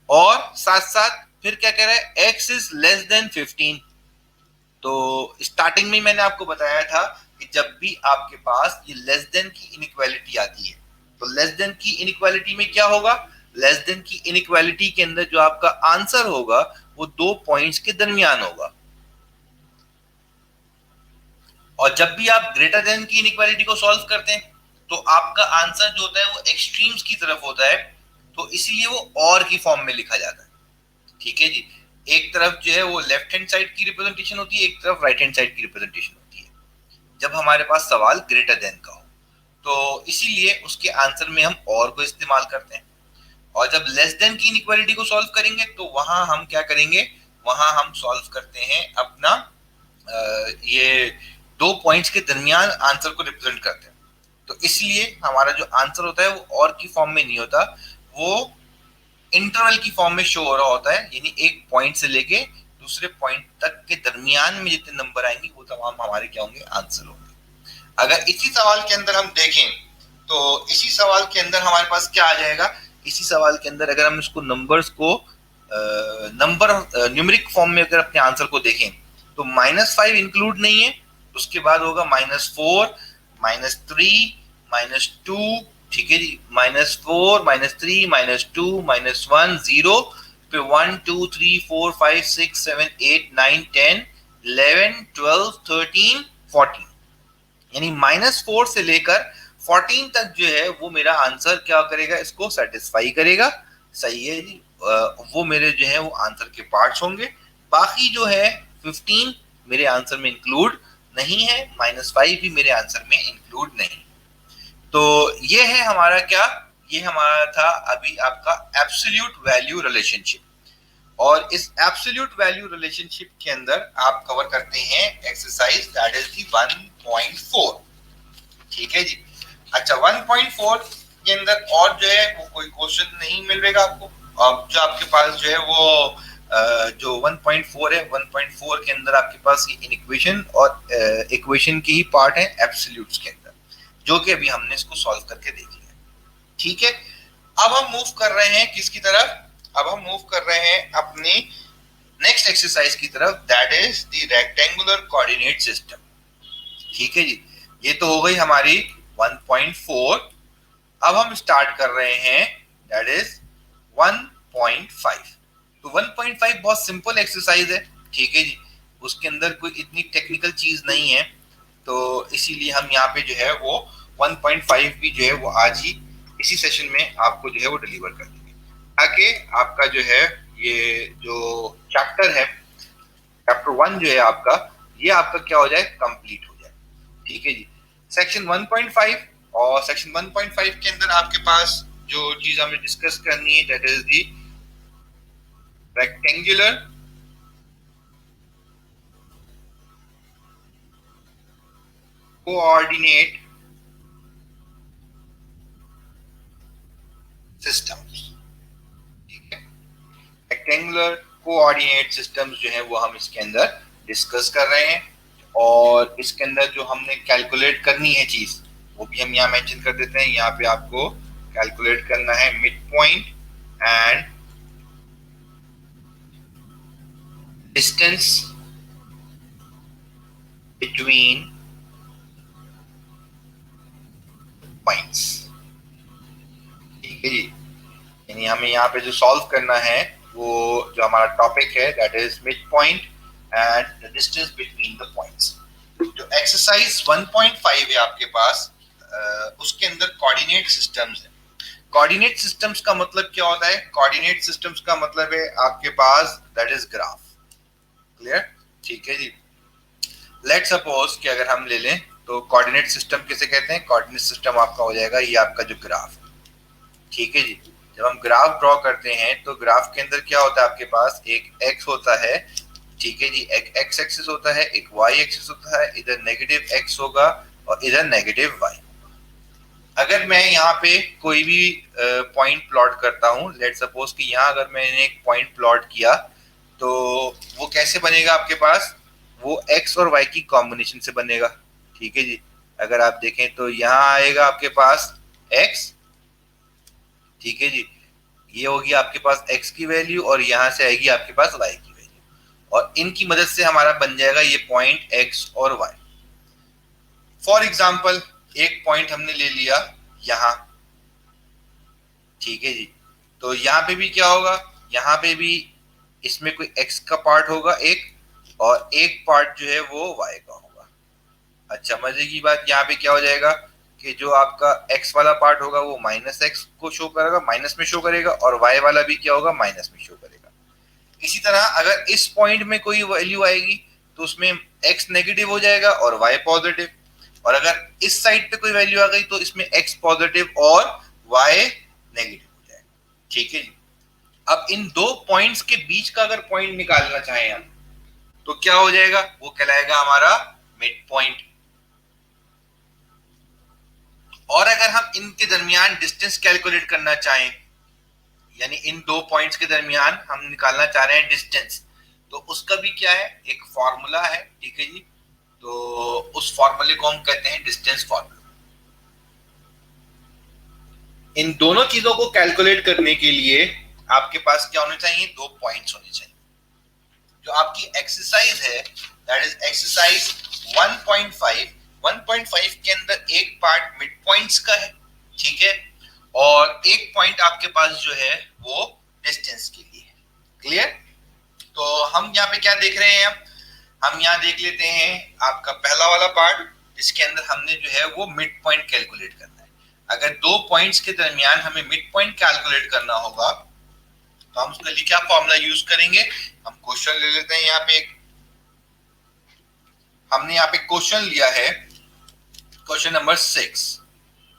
और साथ साथ फिर क्या कह रहा है, x इज लेस देन 15। तो स्टार्टिंग में मैंने आपको बताया था कि जब भी आपके पास ये लेस देन की इनइक्वालिटी आती है, तो लेस देन की इनइक्वालिटी में क्या होगा, लेस देन की इनइक्वालिटी के अंदर जो आपका आंसर होगा वो 2 पॉइंट्स के दरमियान होगा। और जब भी आप ग्रेटर देन की इनइक्वालिटी को सॉल्व करते हैं तो आपका आंसर जो होता है वो एक्सट्रीम्स की तरफ होता है, तो इसीलिए वो और की फॉर्म में लिखा जाता है। ठीक है जी, एक तरफ जो है वो लेफ्ट हैंड साइड की रिप्रेजेंटेशन होती है, एक तरफ राइट हैंड साइड की रिप्रेजेंटेशन होती है जब हमारे पास सवाल ग्रेटर देन का हो, तो इसीलिए उसके आंसर में हम और को इस्तेमाल करते हैं। और जब लेस देन की इनइक्वालिटी को सॉल्व करेंगे तो वहां हम क्या करेंगे, वहां हम सॉल्व करते हैं अपना ये 2 पॉइंट्स के दरमियान आंसर को रिप्रेजेंट करते हैं। तो इसलिए हमारा जो आंसर होता है वो और की फॉर्म में नहीं होता, वो इंटरवल की फॉर्म में शो हो रहा होता है, यानी एक पॉइंट से लेके दूसरे पॉइंट तक के दरमियान में जितने नंबर आएंगे वो तमाम हमारे क्या होंगे, आंसर होंगे। अगर इसी सवाल के अंदर हम देखें तो इसी सवाल के अंदर हमारे पास क्या आ जाएगा, इसी सवाल के अंदर अगर हम इसको नंबर्स को नंबर न्यूमेरिक फॉर्म में अगर अपने आंसर को देखें तो -5 इंक्लूड नहीं है, उसके बाद होगा -4, -3, -2। ठीक है जी, -4, -3, -2, -1, 0, फिर 1 2 3 4 5 6 7 8 9 10 11 12 13 14, यानी -4 से लेकर 14 तक जो है वो मेरा आंसर क्या करेगा, इसको सेटिस्फाई करेगा। सही है जी, वो मेरे जो है वो आंसर के पार्ट्स होंगे। बाकी जो है 15 मेरे आंसर में इंक्लूड नहीं है, -5 भी मेरे आंसर में इंक्लूड नहीं। तो ये है हमारा क्या, ये हमारा था अभी आपका एब्सोल्यूट वैल्यू रिलेशनशिप। और इस एब्सोल्यूट वैल्यू रिलेशनशिप के अंदर आप कवर करते हैं एक्सरसाइज दैट इज दी 1.4। ठीक है जी, अच्छा 1.4 के अंदर और जो है वो कोई क्वेश्चन नहीं मिलेगा आपको। अब जो आपके पास जो है वो जो 1.4 है, 1.4 के अंदर आपके पास इन इक्वेशन और इक्वेशन की ही पार्ट है एब्सोल्यूट्स के अंदर, जो कि अभी हमने इसको सॉल्व करके देख लिया। ठीक है, अब हम मूव कर रहे हैं किसकी तरफ, अब हम मूव कर रहे हैं अपनी नेक्स्ट एक्सरसाइज की तरफ, that is the rectangular coordinate system. ठीक है जी, ये तो हो गई हमारी 1.4। अब हम स्टार्ट कर रहे हैं दैट इज 1.5। तो 1.5 बहुत सिंपल एक्सरसाइज है। ठीक है जी, उसके अंदर कोई इतनी टेक्निकल चीज नहीं है, तो इसीलिए हम यहाँ पे जो है वो 1.5 भी जो है वो आज ही इसी सेशन में आपको जो है वो डिलीवर कर देंगे, ताकि आपका जो है ये जो चैप्टर है, चैप्टर 1 जो है आपका, ये आपका क्या हो जाए, कंप्लीट हो जाए। ठीक है जी, सेक्शन 1.5 और सेक्शन 1.5 के अंदर आपके पास जो चीज हमें डिस्कस करनी है that is the rectangular coordinate systems. ठीक है, रेक्टेंगुलर कोऑर्डिनेट सिस्टम्स जो है वो हम इसके अंदर डिस्कस कर रहे हैं, और इसके अंदर जो हमने कैलकुलेट करनी है चीज वो भी हम यहाँ मेंशन कर देते हैं। यहाँ पे आपको कैलकुलेट करना है mid point and distance between points. ठीक है जी, यानी हमें यहाँ पे जो सॉल्व करना है वो जो हमारा टॉपिक है that is mid point and the distance between the points. जो एक्सरसाइज 1.5 है आपके पास, उसके अंदर कोऑर्डिनेट सिस्टम्स है। कोऑर्डिनेट सिस्टम्स का मतलब क्या होता है, कोऑर्डिनेट सिस्टम्स का मतलब है आपके पास दैट इज ग्राफ। क्लियर? ठीक है जी, लेट सपोज कि अगर हम ले लें तो कोऑर्डिनेट सिस्टम किसे कहते हैं, कोऑर्डिनेट सिस्टम आपका हो जाएगा ये आपका जो ग्राफ। ठीक है जी, जब हम ग्राफ ड्रॉ करते हैं तो ग्राफ के अंदर क्या होता है, आपके पास एक एक्स होता है ठीक है जी, एक एक्स एक्सिस होता है, एक वाई एक्सिस होता है, इधर नेगेटिव एक्स होगा और इधर नेगेटिव वाई। अगर मैं यहाँ पे कोई भी पॉइंट प्लॉट करता हूँ, लेट सपोज कि यहाँ अगर मैंने एक पॉइंट प्लॉट किया तो वो कैसे बनेगा आपके पास, वो एक्स और वाई की कॉम्बिनेशन से बनेगा। ठीक है जी, अगर आप देखें तो यहाँ आएगा आपके पास एक्स, ठीक है जी, ये होगी आपके पास एक्स की वैल्यू और यहाँ से आएगी आपके पास वाई की वैल्यू, और इनकी मदद से हमारा बन जाएगा ये पॉइंट एक्स और वाई। फॉर एग्जाम्पल एक पॉइंट हमने ले लिया यहाँ, ठीक है जी, तो यहाँ पे भी क्या होगा, यहाँ पे भी इसमें कोई x का पार्ट होगा एक, और एक पार्ट जो है वो y का होगा। अच्छा, मजे की बात यहाँ पे क्या हो जाएगा कि जो आपका x वाला पार्ट होगा वो माइनस एक्स को शो करेगा, माइनस में शो करेगा, और y वाला भी क्या होगा, माइनस में शो करेगा। इसी तरह अगर इस पॉइंट में कोई वैल्यू आएगी तो उसमें x नेगेटिव हो जाएगा और y पॉजिटिव, और अगर इस साइड पे कोई वैल्यू आ गई तो इसमें x पॉजिटिव और y नेगेटिव हो जाएगा। ठीक है जी, अब इन दो पॉइंट्स के बीच का अगर पॉइंट निकालना चाहें हम तो क्या हो जाएगा, वो कहलाएगा हमारा मिड पॉइंट। और अगर हम इनके दरमियान डिस्टेंस कैलकुलेट करना चाहें, यानी इन दो पॉइंट्स के दरमियान हम निकालना चाह रहे हैं डिस्टेंस, तो उसका भी क्या है, एक फॉर्मूला है। ठीक है जी, तो उस फॉर्मूले को हम कहते हैं डिस्टेंस फॉर्मूला। इन दोनों चीजों को कैलकुलेट करने के लिए आपके पास क्या होने चाहिए, दो पॉइंट्स होने चाहिए। जो आपकी एक्सरसाइज है दैट इज एक्सरसाइज 1.5, 1.5 के अंदर एक पार्ट मिड पॉइंट्स का है, ठीक है, और एक पॉइंट आपके पास जो है वो डिस्टेंस के लिए है। क्लियर? तो हम यहाँ पे क्या देख रहे हैं, हम यहाँ देख लेते हैं आपका पहला वाला पार्ट जिसके अंदर हमने जो है वो मिड पॉइंट कैलकुलेट करना है। अगर दो पॉइंट्स के दरमियान हमें मिड पॉइंट कैलकुलेट करना होगा तो हम उसके लिए क्या फॉर्मूला यूज करेंगे, हम क्वेश्चन ले लेते हैं। यहाँ पे हमने यहाँ पे क्वेश्चन लिया है, क्वेश्चन नंबर 6,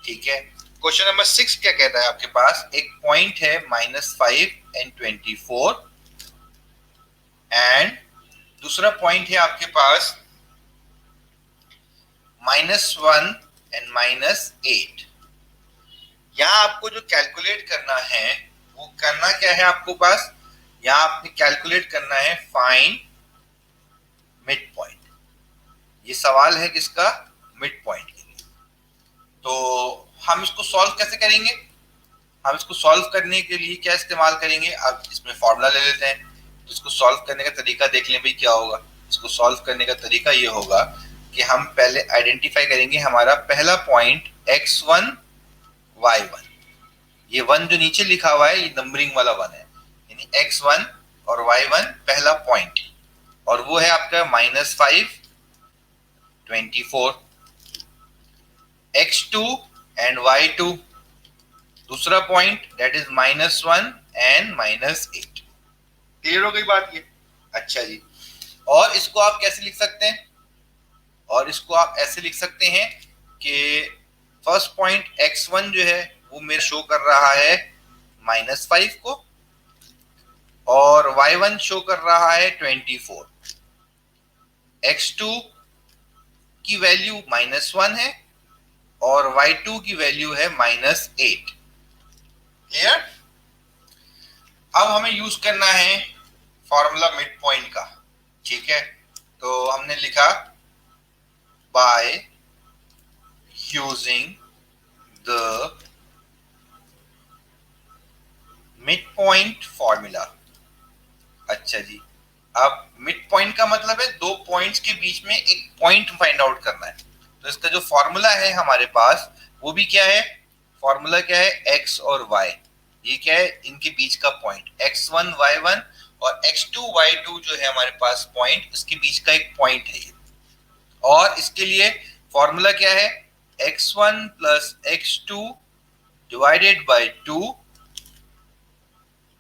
ठीक है। क्वेश्चन नंबर 6 क्या कहता है, आपके पास एक पॉइंट है -5 and 24 एंड दूसरा पॉइंट है आपके पास -1 and -8। यहाँ आपको जो कैलकुलेट करना है वो करना क्या है, आपको पास यहाँ आपने कैलकुलेट करना है फाइंड मिड पॉइंट। ये सवाल है किसका, मिड पॉइंट के लिए। तो हम इसको सॉल्व कैसे करेंगे, हम इसको सॉल्व करने के लिए क्या इस्तेमाल करेंगे, अब इसमें फॉर्मूला ले लेते हैं। तो इसको सॉल्व करने का तरीका देख लें भाई क्या होगा। इसको सॉल्व करने का तरीका ये होगा कि हम पहले आइडेंटिफाई करेंगे हमारा पहला पॉइंट x1 y1। ये 1 जो नीचे लिखा हुआ है ये नंबरिंग वाला 1 है, यानी x1 और y1 पहला पॉइंट, और वो है आपका -5 24, x2 एंड y2 दूसरा point that is -1 and -8। Clear हो गई बात ये? अच्छा जी, और इसको आप कैसे लिख सकते हैं, और इसको आप ऐसे लिख सकते हैं कि फर्स्ट पॉइंट x1 जो है वो मेरे शो कर रहा है -5 को, और y1 शो कर रहा है 24, x2 की वैल्यू -1 है और y2 की वैल्यू है -8। क्लियर? अब हमें यूज करना है फॉर्मूला मिड पॉइंट का, ठीक है। तो हमने लिखा by using the mid point formula. अच्छा जी, अब मिड पॉइंट का मतलब है दो पॉइंट्स के बीच में एक पॉइंट फाइंड आउट करना है। तो इसका जो फॉर्मूला है हमारे पास वो भी क्या है, फॉर्मूला क्या है, x और y, ये क्या है, इनके बीच का पॉइंट x1 y1 और x2 y2 जो है हमारे पास पॉइंट, इसके बीच का एक पॉइंट है ये। और इसके लिए फॉर्मूला क्या है, x1 plus x2 divided by 2,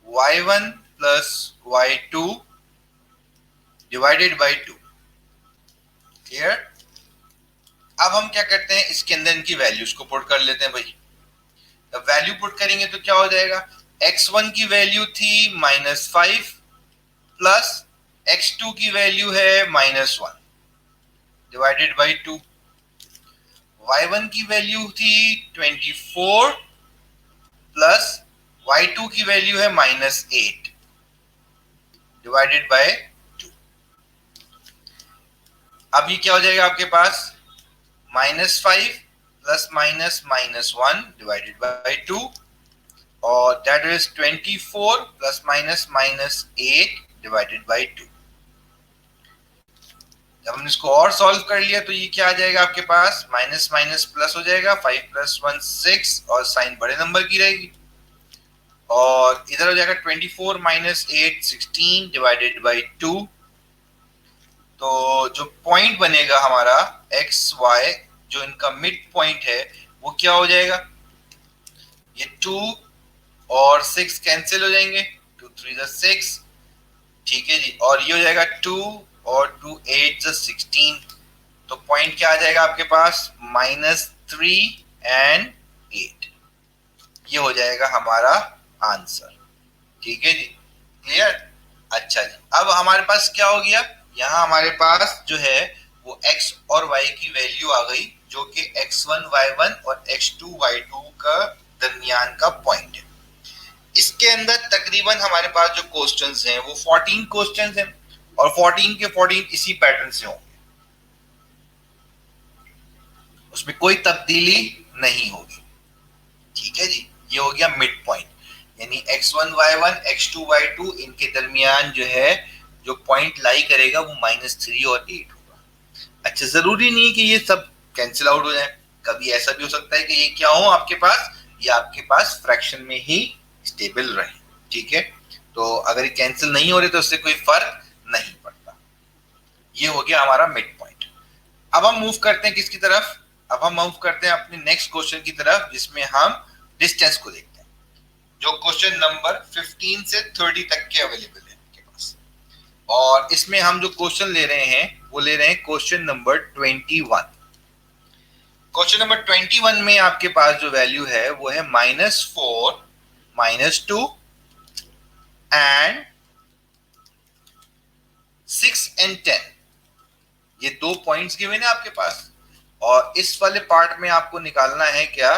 y1 plus y2 divided by 2। Clear? अब हम क्या करते हैं, इसके अंदर इनकी वैल्यूज को पुट कर लेते हैं भाई। अब वैल्यू पुट करेंगे तो क्या हो जाएगा, x1 की वैल्यू थी -5 प्लस x2 की वैल्यू है -1 डिवाइडेड बाई 2, y1 की वैल्यू थी 24 प्लस y2 की वैल्यू है -8 डिवाइडेड बाय 2। अब ये क्या हो जाएगा आपके पास, -5 प्लस माइनस -1 डिवाइडेड बाय 2, और that is 24 plus minus -8 divided by 2। जब हमने इसको और सॉल्व कर लिया तो ये क्या आ जाएगा आपके पास, माइनस माइनस प्लस हो जाएगा, 5 प्लस 1 6, और साइन बड़े नंबर की रहेगी, और इधर हो जाएगा 24 माइनस 8 16 डिवाइडेड बाई 2। तो जो पॉइंट बनेगा हमारा एक्स वाई, जो इनका मिड पॉइंट है, वो क्या हो जाएगा, ये 2 और 6 कैंसिल हो जाएंगे, 2 3 6, ठीक है जी, और ये हो जाएगा 2 और 2 8 16। तो पॉइंट क्या आ जाएगा आपके पास, -3 एंड 8। ये हो जाएगा हमारा आंसर, ठीक है जी, क्लियर। अच्छा जी, अब हमारे पास क्या हो गया, यहाँ हमारे पास जो है वो x और y की वैल्यू आ गई, जो कि x1 y1 और x2 y2 का दरमियान का पॉइंट है। इसके अंदर तकरीबन हमारे पास जो क्वेश्चंस हैं वो 14 क्वेश्चंस हैं, और 14 के 14 इसी पैटर्न से होंगे, उसमें कोई तब्दीली नहीं होगी, ठीक है जी। ये हो गया मिड पॉइंट, यानी x1 y1 x2 y2 इनके दरमियान जो है जो पॉइंट लाई करेगा वो -3 और 8 होगा। अच्छा, जरूरी नहीं है कि ये सब कैंसिल आउट हो जाए, कभी ऐसा भी हो सकता है कि ये क्या हो आपके पास, ये आपके पास फ्रैक्शन में ही स्टेबल रहे, ठीक है। तो अगर ये कैंसिल नहीं हो रहे तो उससे कोई फर्क नहीं पड़ता। ये हो गया हमारा मिड पॉइंट। अब हम मूव करते हैं किसकी तरफ, अब हम मूव करते हैं अपने नेक्स्ट क्वेश्चन की तरफ, जिसमें हम डिस्टेंस को देखते हैं, जो क्वेश्चन नंबर 15 से 30 तक के अवेलेबल है आपके पास। और इसमें हम जो क्वेश्चन ले रहे हैं वो ले रहे हैं क्वेश्चन नंबर 21। क्वेश्चन नंबर 21 में आपके पास जो वैल्यू है वो है -4 -2 एंड 6 एंड 10। ये दो पॉइंट्स गिवन है आपके पास, और इस वाले पार्ट में आपको निकालना है क्या,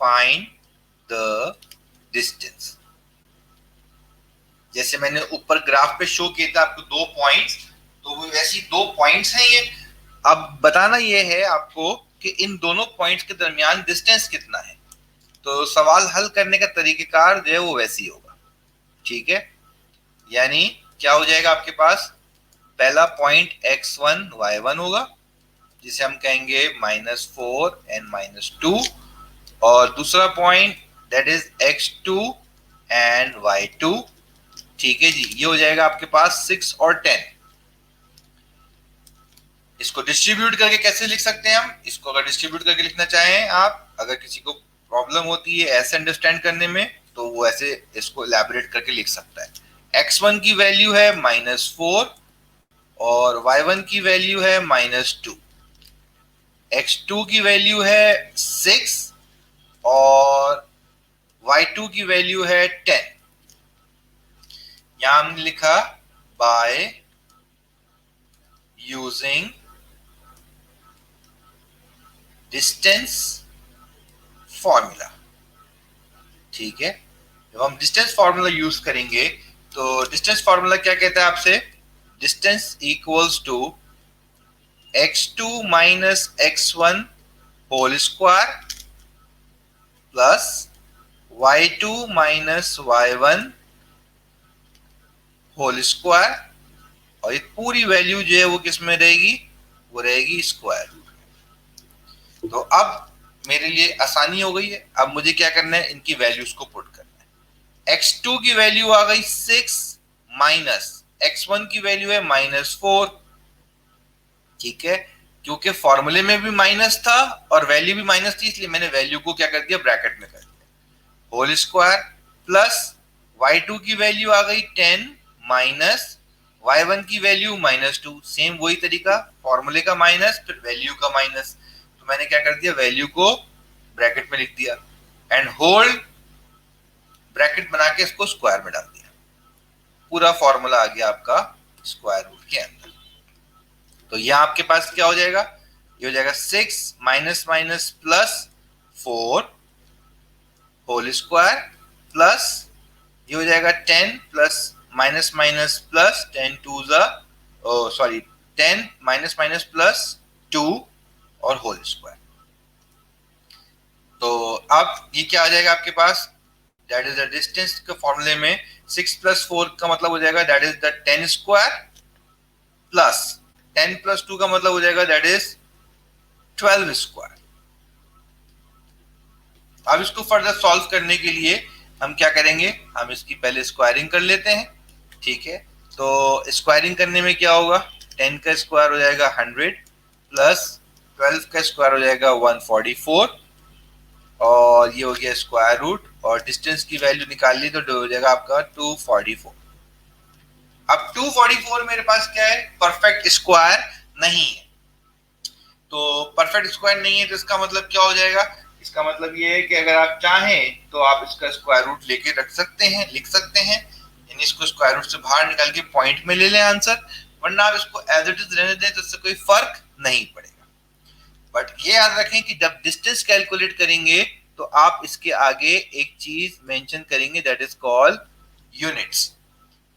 फाइंड द डिस्टेंस। जैसे मैंने ऊपर ग्राफ पे शो किया था आपको दो पॉइंट्स, तो वो वैसी दो पॉइंट्स हैं ये। अब बताना ये है आपको कि इन दोनों पॉइंट्स के दरमियान डिस्टेंस कितना है। तो सवाल हल करने का तरीकेकार जो है वो वैसी होगा, ठीक है। यानी क्या हो जाएगा आपके पास, पहला पॉइंट x1 y1 होगा, जिसे हम कहेंगे -4 एंड -2, और दूसरा point that is x2 and y2, ठीक है जी। ये हो जाएगा आपके पास 6 और 10। इसको डिस्ट्रीब्यूट करके कैसे लिख सकते हैं हम, इसको अगर डिस्ट्रीब्यूट करके लिखना चाहें आप, अगर किसी को प्रॉब्लम होती है ऐसे अंडरस्टैंड करने में, तो वो ऐसे इसको एलैबोरेट करके लिख सकता है। x1 की वैल्यू है -4 और y1 की वैल्यू है -2, x2 की वैल्यू है 6 और y2 की वैल्यू है 10। यहां हमने लिखा बाय यूजिंग डिस्टेंस फॉर्मूला, ठीक है। जब हम डिस्टेंस फॉर्मूला यूज करेंगे तो डिस्टेंस फॉर्मूला क्या कहता है आपसे, distance equals to x2 minus x1 whole square plus y2 minus y1 whole square, और ये पूरी वैल्यू जो है वो किस में रहेगी, वो रहेगी स्क्वायर रूट। तो अब मेरे लिए आसानी हो गई है, अब मुझे क्या करना है, इनकी वैल्यूज को पुट करना है। x2 की वैल्यू आ गई 6 माइनस x1 की वैल्यू है -4, ठीक है। क्योंकि फॉर्मूले में भी माइनस था और वैल्यू भी माइनस थी, इसलिए मैंने वैल्यू को क्या कर दिया, ब्रैकेट में कर दिया, होल स्क्वायर प्लस y2 की वैल्यू आ गई 10 माइनस y1 की वैल्यू -2, सेम वही तरीका, फॉर्मूले का माइनस फिर वैल्यू का माइनस। तो मैंने क्या कर दिया, वैल्यू को ब्रैकेट में लिख दिया एंड होल ब्रैकेट बना के इसको स्क्वायर में डाल दिया, पूरा फॉर्मूला आ गया आपका स्क्वायर रूट के अंदर। तो यह आपके पास क्या हो जाएगा, ये हो जाएगा 6 minus minus plus 4 whole square plus ये हो जाएगा 10 प्लस माइनस माइनस प्लस 10 टू ज़ा सॉरी 10 माइनस माइनस प्लस 2 और होल स्क्वायर। तो अब ये क्या आ जाएगा आपके पास, दैट इज द डिस्टेंस के फॉर्मूले में 6 प्लस 4 का मतलब हो जाएगा that is the 10 square plus 10 plus 2 का मतलब हो जाएगा दैट इज 12 स्क्वायर। अब इसको फर्दर सॉल्व करने के लिए हम क्या करेंगे, हम इसकी पहले स्क्वायरिंग कर लेते हैं, ठीक है। तो स्क्वायरिंग करने में क्या होगा, 10 का स्क्वायर हो जाएगा 100 प्लस 12 का स्क्वायर हो जाएगा 144 और ये हो गया स्क्वायर रूट और डिस्टेंस की वैल्यू निकाल ली तो हो जाएगा आपका 244। अब 244 मेरे पास क्या है, परफेक्ट स्क्वायर नहीं है। तो परफेक्ट स्क्वायर नहीं है तो इसका मतलब क्या हो जाएगा, इसका मतलब ये है कि अगर आप चाहें तो आप इसका स्क्वायर रूट लेके रख सकते हैं, लिख सकते हैं, यानी इसको स्क्वायर रूट से बाहर निकाल के पॉइंट में ले लें आंसर, वरना आप इसको एज इट इज रहने दें तो इससे कोई फर्क नहीं पड़ेगा। बट ये याद रखें कि जब डिस्टेंस कैलकुलेट करेंगे तो आप इसके आगे एक चीज मेंशन करेंगे दैट इज कॉल्ड यूनिट्स।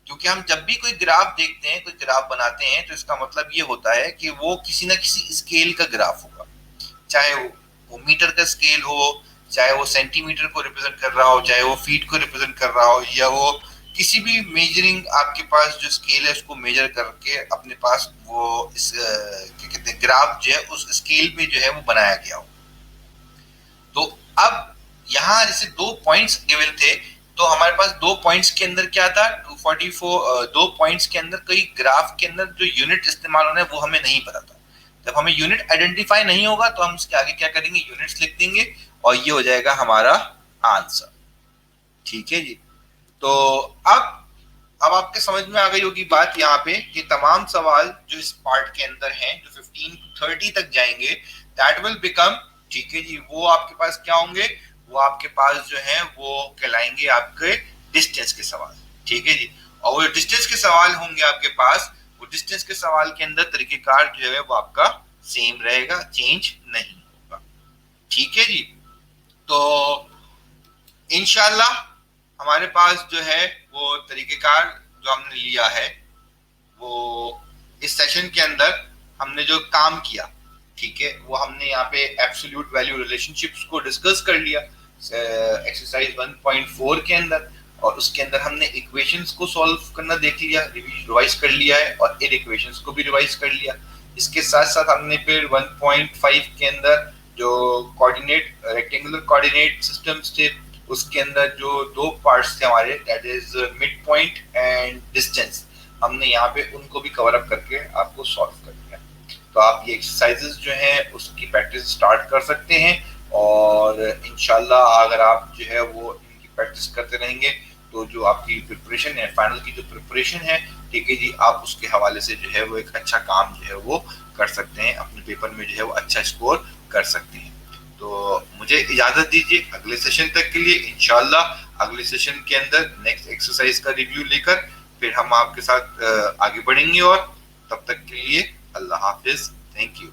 क्योंकि हम जब भी कोई ग्राफ देखते हैं, कोई ग्राफ बनाते हैं तो इसका मतलब ये होता है कि वो किसी ना किसी स्केल का ग्राफ होगा, चाहे वो मीटर का स्केल हो, चाहे वो सेंटीमीटर को रिप्रेजेंट कर रहा हो, चाहे वो फीट को रिप्रेजेंट कर रहा हो, या वो किसी भी मेजरिंग आपके पास जो स्केल है उसको मेजर करके अपने पास वो इस क्या कहते हैं ग्राफ जो है उस स्केल पे जो है वो बनाया गया हो। तो अब यहाँ जैसे 2 पॉइंट्स गिवन थे तो हमारे पास 2 पॉइंट्स के अंदर क्या था, 244 2 पॉइंट्स के अंदर कोई ग्राफ के अंदर जो यूनिट इस्तेमाल होना है वो हमें नहीं पता था। जब हमें यूनिट आइडेंटिफाई नहीं होगा तो हम इसके आगे क्या करेंगे, यूनिट्स लिख देंगे और ये हो जाएगा हमारा आंसर, ठीक है जी। तो अब आपके समझ में आ गई होगी बात यहाँ पे कि तमाम सवाल जो इस पार्ट के अंदर हैं जो 15 to 30 तक जाएंगे दैट विल बिकम, ठीक है जी, वो आपके पास क्या होंगे, वो आपके पास जो है वो कहलाएंगे आपके डिस्टेंस के सवाल, ठीक है जी। और वो डिस्टेंस के सवाल होंगे आपके पास, वो डिस्टेंस के सवाल के अंदर तरीकेकार जो है वो आपका सेम रहेगा, चेंज नहीं होगा, ठीक है जी। तो इंशाल्लाह हमारे पास जो है वो तरीकेकार जो हमने लिया है वो इस सेशन के अंदर हमने जो काम किया, ठीक है, वो हमने यहाँ पे एब्सोल्यूट वैल्यू रिलेशनशिप्स को डिस्कस कर लिया एक्सरसाइज 1.4 के अंदर, और उसके अंदर हमने इक्वेशंस को सॉल्व करना देख लिया, रिवाइज कर लिया है और इन इक्वेशंस को भी रिवाइज कर लिया। इसके साथ साथ हमने फिर 1.5 के अंदर जो कोऑर्डिनेट रेक्टेंगुलर कोऑर्डिनेट सिस्टम्स थे उसके अंदर जो 2 पार्ट्स थे हमारे that is mid point and distance, हमने यहाँ पे उनको भी कवर अप करके आपको सॉल्व कर दिया। तो आप ये एक्सरसाइजेस जो हैं उसकी प्रैक्टिस स्टार्ट कर सकते हैं और इंशाल्लाह अगर आप जो है वो इनकी प्रैक्टिस करते रहेंगे तो जो आपकी प्रिपरेशन है, फाइनल की जो प्रिपरेशन है, ठीक है जी, आप उसके हवाले से जो है वो एक अच्छा काम जो है वो कर सकते हैं, अपने पेपर में जो है वो अच्छा स्कोर कर सकते हैं। तो मुझे इजाजत दीजिए अगले सेशन तक के लिए, इंशाल्लाह अगले सेशन के अंदर नेक्स्ट एक्सरसाइज का रिव्यू लेकर फिर हम आपके साथ आगे बढ़ेंगे और तब तक के लिए अल्लाह हाफिज, थैंक यू।